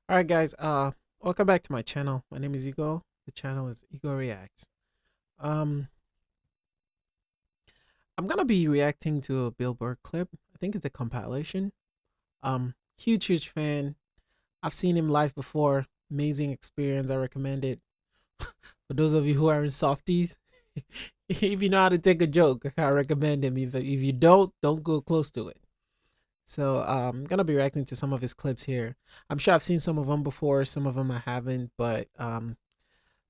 All right, guys. Welcome back to my channel. My name is Igho. The channel is Igho Reacts. Um, I'm gonna be reacting to a Bill Burr clip. I think it's a compilation. Huge fan. I've seen him live before. Amazing experience. I recommend it. For those of you who are in softies, if you know how to take a joke, I recommend him. If you don't go close to it. So I'm gonna be reacting to some of his clips here. I'm sure I've seen some of them before, some of them I haven't, but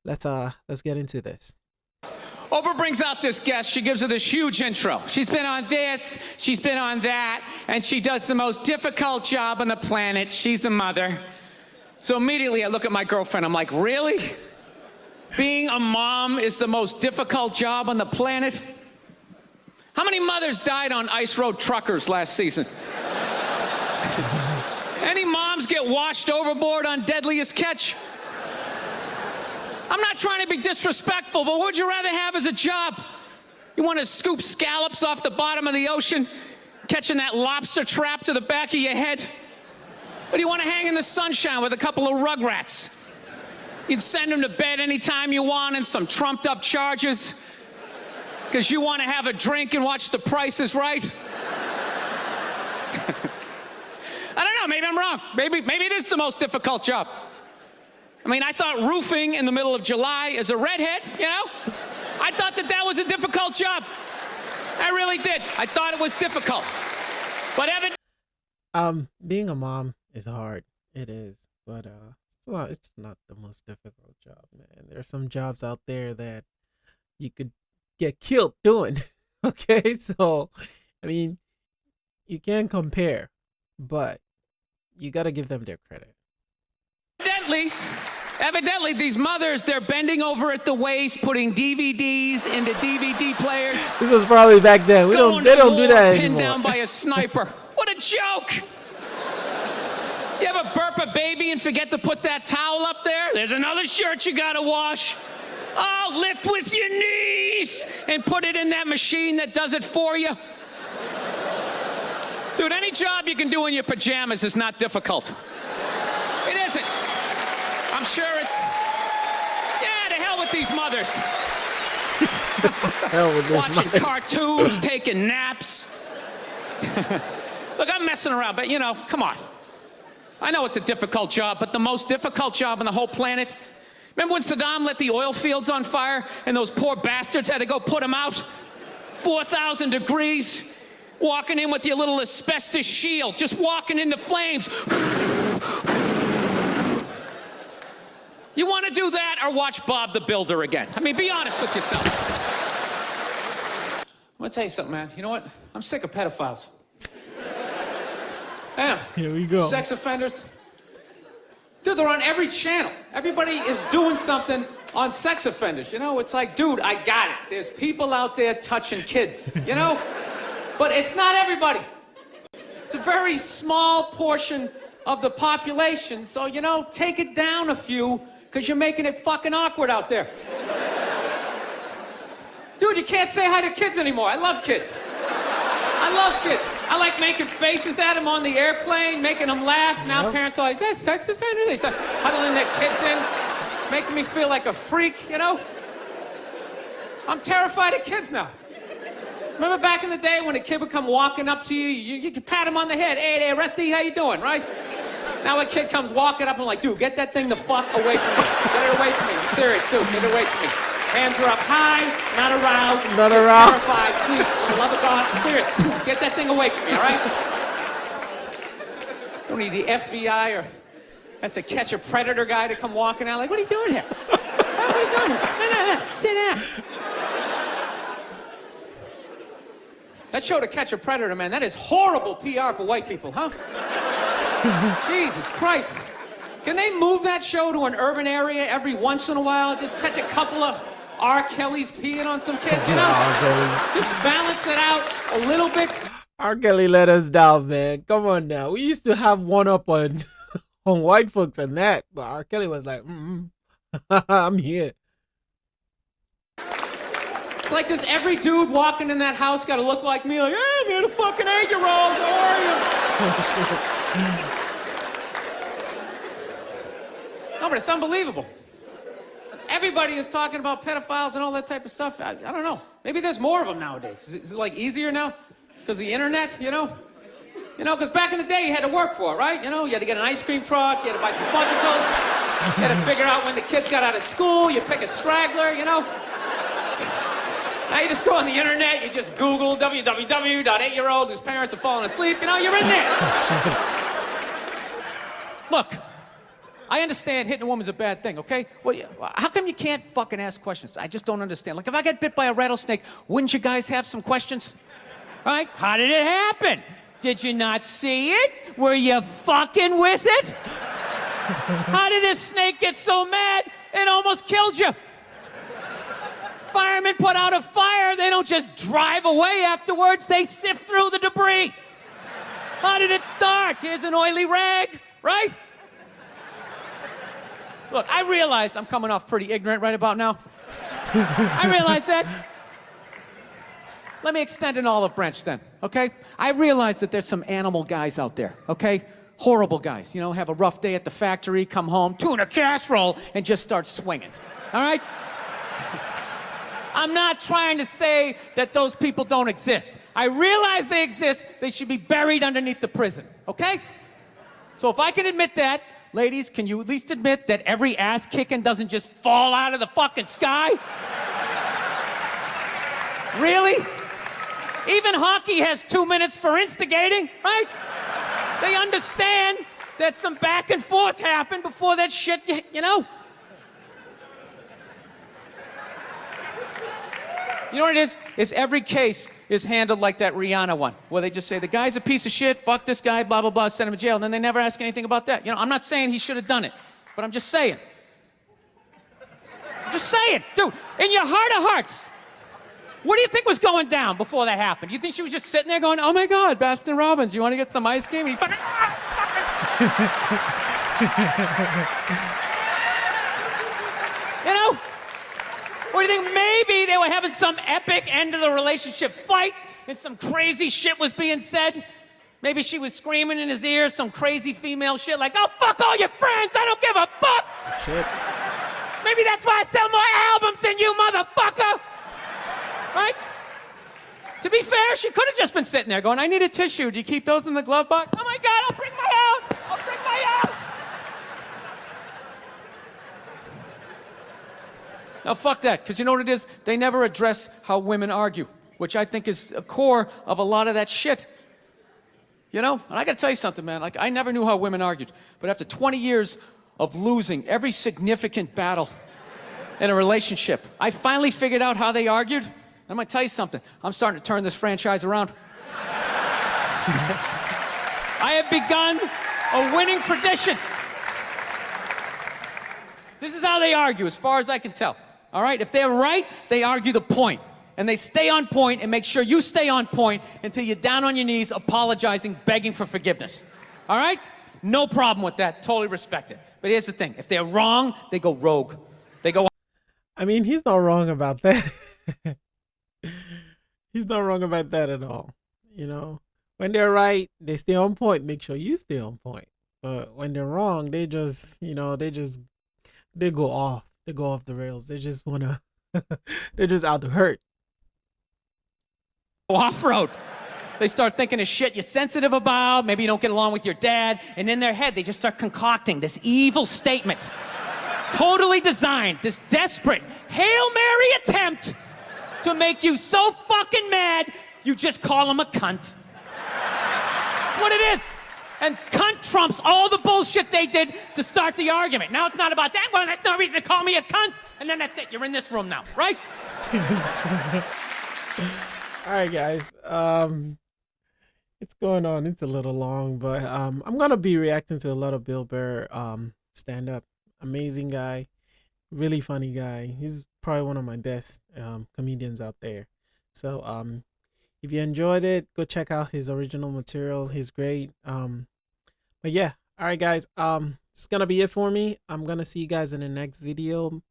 let's get into this. Oprah brings out this guest. She gives her this huge intro. She's been on this, she's been on that, and she does the most difficult job on the planet. She's a mother. So immediately I look at my girlfriend. I'm like, really? Being a mom is the most difficult job on the planet? How many mothers died on ice road truckers last season? Any moms get washed overboard on Deadliest Catch? I'm not trying to be disrespectful, but what would you rather have as a job? You want to scoop scallops off the bottom of the ocean, catching that lobster trap to the back of your head? Or do you want to hang in the sunshine with a couple of rugrats? You'd send them to bed anytime you want and some trumped up charges because you want to have a drink and watch The Price is Right? I don't know, maybe I'm wrong. Maybe it is the most difficult job. I mean, I thought roofing in the middle of July as a redhead, you know? I thought that was a difficult job. I really did. I thought it was difficult. But Being a mom is hard. It is, but it's not the most difficult job, man. There are some jobs out there that you could get killed doing. Okay, so I mean, you can't compare, but you got to give them their credit. Evidently, these mothers, they're bending over at the waist, putting DVDs into DVD players. This was probably back then. They don't do that anymore. Pinned down by a sniper. What a joke! You ever burp a baby and forget to put that towel up there? There's another shirt you gotta wash. Oh, lift with your knees and put it in that machine that does it for you. Dude, any job you can do in your pajamas is not difficult. It isn't. I'm sure it's... Yeah, to hell with these mothers. Hell with this Watching mother. cartoons, taking naps. Look, I'm messing around, but you know, come on. I know it's a difficult job, but the most difficult job on the whole planet. Remember when Saddam lit the oil fields on fire and those poor bastards had to go put them out? 4,000 degrees, walking in with your little asbestos shield, just walking into flames. You want to do that or watch Bob the Builder again? I mean, be honest with yourself. I'm going to tell you something, man. You know what? I'm sick of pedophiles. Yeah. Here we go. Sex offenders. Dude, they're on every channel. Everybody is doing something on sex offenders. You know, it's like, dude, I got it. There's people out there touching kids, you know? But it's not everybody. It's a very small portion of the population. So, you know, take it down a few because you're making it fucking awkward out there. Dude, you can't say hi to kids anymore. I love kids. I love kids. I like making faces at them on the airplane, making them laugh. Now parents are like, is that a sex offender? They start huddling their kids in, making me feel like a freak, you know? I'm terrified of kids now. Remember back in the day when a kid would come walking up to you, you could pat him on the head. Hey there, Rusty, how you doing, right? Now a kid comes walking up and I'm like, dude, get that thing the fuck away from me. Get it away from me. I'm serious, dude, get it away from me. Hands are up high, not aroused. Not aroused. Terrified, please, for the love of God, I'm serious. Get that thing away from me, all right? Don't need the FBI or have to catch a predator guy to come walking out. Like, what are you doing here? What are you doing here? No, sit down. That show To Catch a Predator, man, that is horrible PR for white people, huh? Jesus Christ. Can they move that show to an urban area every once in a while? Just catch a couple of R. Kelly's peeing on some kids, you know? Just balance it out a little bit. R. Kelly let us down, man. Come on now. We used to have one up on on white folks and that, but R. Kelly was like, I'm here. It's like, does every dude walking in that house got to look like me? Like, hey, I'm here to fucking 8-year-old. How are you? No, but it's unbelievable. Everybody is talking about pedophiles and all that type of stuff. I don't know. Maybe there's more of them nowadays. Is it like easier now? Because the internet, you know? You know, because back in the day, you had to work for it, right? You know, you had to get an ice cream truck, you had to buy some fudgicles, you had to figure out when the kids got out of school, you pick a straggler, you know? Now you just go on the internet, you just Google www.8-year-old whose parents have fallen asleep, you know, you're in there. Look, I understand hitting a woman's a bad thing, okay? Well, how come you can't fucking ask questions? I just don't understand. Like, if I get bit by a rattlesnake, wouldn't you guys have some questions? Right? How did it happen? Did you not see it? Were you fucking with it? How did this snake get so mad it almost killed you? Firemen put out a fire, they don't just drive away afterwards, they sift through the debris. How did it start? Here's an oily rag, right? Look, I realize I'm coming off pretty ignorant right about now. I realize that. Let me extend an olive branch then, okay? I realize that there's some animal guys out there, okay? Horrible guys, you know, have a rough day at the factory, come home, tuna casserole, and just start swinging, all right? I'm not trying to say that those people don't exist. I realize they exist, they should be buried underneath the prison, okay? So if I can admit that, ladies, can you at least admit that every ass kicking doesn't just fall out of the fucking sky? Really? Even hockey has 2 minutes for instigating, right? They understand that some back and forth happened before that shit, you know? You know what it is? Is every case is handled like that Rihanna one, where they just say, the guy's a piece of shit, fuck this guy, blah, blah, blah, send him to jail, and then they never ask anything about that. You know, I'm not saying he should have done it, but I'm just saying. I'm just saying, dude, in your heart of hearts, what do you think was going down before that happened? You think she was just sitting there going, oh my God, Baskin Robbins, you want to get some ice cream? And he fucking... You know? Or do you think maybe they were having some epic end of the relationship fight and some crazy shit was being said? Maybe she was screaming in his ear some crazy female shit like, oh, fuck all your friends, I don't give a fuck! Shit. Maybe that's why I sell more albums than you, motherfucker! Right? To be fair, she could have just been sitting there going, I need a tissue. Do you keep those in the glove box? Oh my God, I'll bring my out! I'll bring my out! Now, fuck that, because you know what it is? They never address how women argue, which I think is a core of a lot of that shit. You know? And I gotta tell you something, man. Like, I never knew how women argued, but after 20 years of losing every significant battle in a relationship, I finally figured out how they argued. I'm gonna tell you something. I'm starting to turn this franchise around. I have begun a winning tradition. This is how they argue, as far as I can tell. All right? If they're right, they argue the point. And they stay on point and make sure you stay on point until you're down on your knees, apologizing, begging for forgiveness. All right? No problem with that. Totally respect it. But here's the thing. If they're wrong, they go rogue. They go... I mean, he's not wrong about that. He's not wrong about that at all. You know, when they're right, they stay on point. Make sure you stay on point. But when they're wrong, they just, you know, they go off. They go off the rails. They just wanna, they're just out to hurt. Off-road. They start thinking of shit you're sensitive about. Maybe you don't get along with your dad. And in their head, they just start concocting this evil statement. Totally designed, this desperate Hail Mary attempt to make you so fucking mad, you just call him a cunt. That's what it is. And cunt trumps all the bullshit they did to start the argument. Now it's not about that. Well, that's no reason to call me a cunt. And then that's it. You're in this room now, right? All right, guys. It's going on. It's a little long, but I'm gonna be reacting to a lot of Bill Burr stand-up. Amazing guy, really funny guy. He's probably one of my best comedians out there. So if you enjoyed it, go check out his original material. He's great. But yeah, all right, guys. It's gonna be it for me. I'm gonna see you guys in the next video.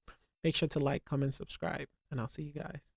Make sure to like, comment, subscribe, and I'll see you guys.